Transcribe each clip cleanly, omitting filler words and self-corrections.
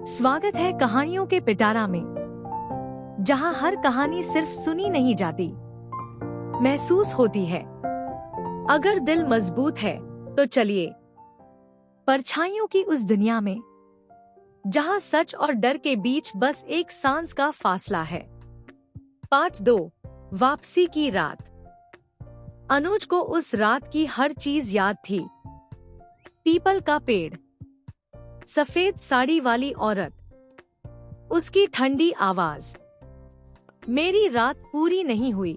स्वागत है कहानियों के पिटारा में, जहां हर कहानी सिर्फ सुनी नहीं जाती, महसूस होती है। अगर दिल मजबूत है तो चलिए परछाइयों की उस दुनिया में, जहां सच और डर के बीच बस एक सांस का फासला है। पार्ट 2, वापसी की रात। अनुज को उस रात की हर चीज याद थी। पीपल का पेड़, सफेद साड़ी वाली औरत, उसकी ठंडी आवाज। मेरी रात पूरी नहीं हुई।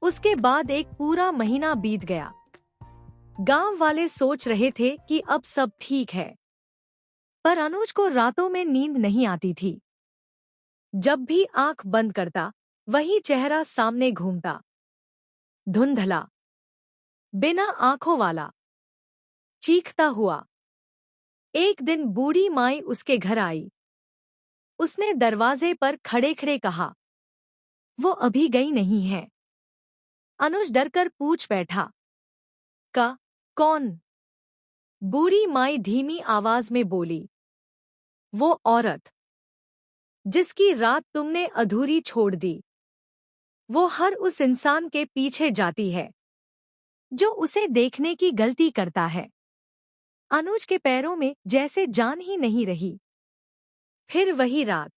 उसके बाद एक पूरा महीना बीत गया। गांव वाले सोच रहे थे कि अब सब ठीक है, पर अनुज को रातों में नींद नहीं आती थी। जब भी आंख बंद करता, वही चेहरा सामने घूमता, धुंधला, बिना आंखों वाला, चीखता हुआ। एक दिन बूढ़ी माई उसके घर आई। उसने दरवाजे पर खड़े खड़े कहा, वो अभी गई नहीं है। अनुज डरकर पूछ बैठा, कौन? बूढ़ी माई धीमी आवाज में बोली, वो औरत जिसकी रात तुमने अधूरी छोड़ दी। वो हर उस इंसान के पीछे जाती है जो उसे देखने की गलती करता है। अनुज के पैरों में जैसे जान ही नहीं रही। फिर वही रात।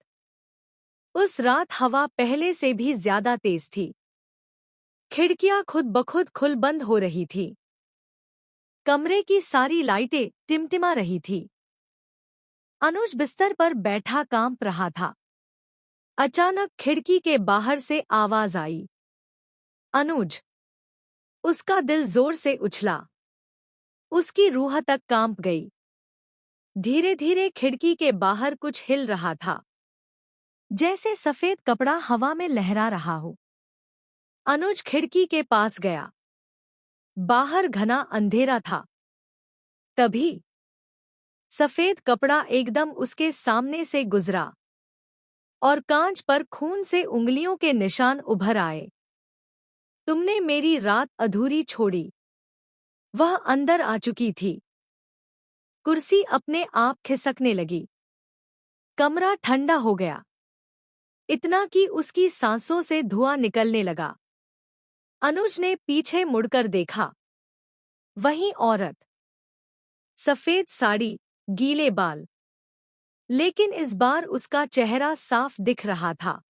उस रात हवा पहले से भी ज्यादा तेज थी। खिड़कियां खुद बखुद खुल बंद हो रही थी। कमरे की सारी लाइटें टिमटिमा रही थी। अनुज बिस्तर पर बैठा कांप रहा था। अचानक खिड़की के बाहर से आवाज आई, अनुज। उसका दिल जोर से उछला। उसकी रूह तक कांप गई। धीरे धीरे खिड़की के बाहर कुछ हिल रहा था, जैसे सफेद कपड़ा हवा में लहरा रहा हो। अनुज खिड़की के पास गया। बाहर घना अंधेरा था। तभी सफेद कपड़ा एकदम उसके सामने से गुजरा और कांच पर खून से उंगलियों के निशान उभर आए। तुमने मेरी रात अधूरी छोड़ी। वह अंदर आ चुकी थी। कुर्सी अपने आप खिसकने लगी। कमरा ठंडा हो गया, इतना कि उसकी सांसों से धुआं निकलने लगा। अनुज ने पीछे मुड़कर देखा। वही औरत, सफेद साड़ी, गीले बाल, लेकिन इस बार उसका चेहरा साफ दिख रहा था।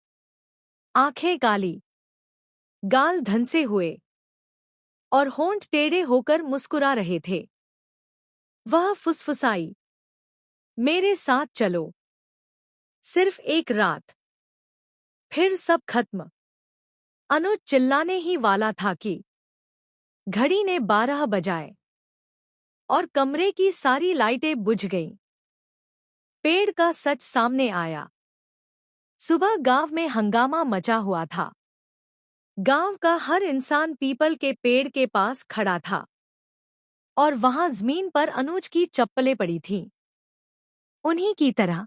आंखें काली, गाल धंसे हुए और होंठ टेढ़े होकर मुस्कुरा रहे थे। वह फुसफुसाई, मेरे साथ चलो, सिर्फ एक रात, फिर सब खत्म। अनुज चिल्लाने ही वाला था कि घड़ी ने 12 बजाए और कमरे की सारी लाइटें बुझ गईं। पेड़ का सच सामने आया। सुबह गांव में हंगामा मचा हुआ था। गांव का हर इंसान पीपल के पेड़ के पास खड़ा था और वहां जमीन पर अनुज की चप्पलें पड़ी थीं, उन्हीं की तरह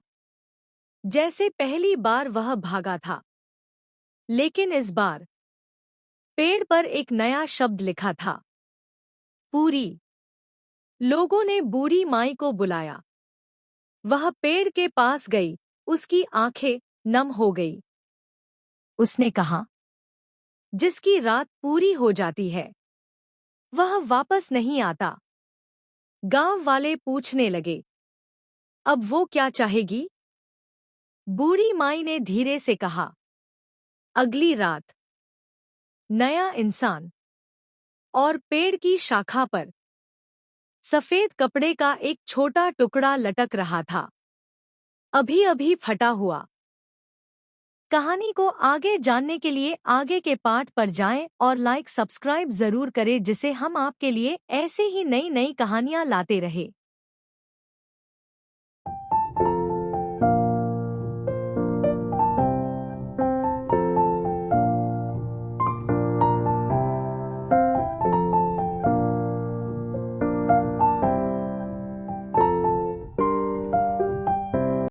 जैसे पहली बार वह भागा था। लेकिन इस बार पेड़ पर एक नया शब्द लिखा था, पूरी। लोगों ने बूढ़ी माई को बुलाया। वह पेड़ के पास गई। उसकी आंखें नम हो गई। उसने कहा, जिसकी रात पूरी हो जाती है वह वापस नहीं आता। गांव वाले पूछने लगे, अब वो क्या चाहेगी? बूढ़ी माई ने धीरे से कहा, अगली रात, नया इंसान। और पेड़ की शाखा पर सफेद कपड़े का एक छोटा टुकड़ा लटक रहा था, अभी अभी फटा हुआ। कहानी को आगे जानने के लिए आगे के पार्ट पर जाएं और लाइक सब्सक्राइब जरूर करें, जिसे हम आपके लिए ऐसे ही नई नई कहानियां लाते रहे।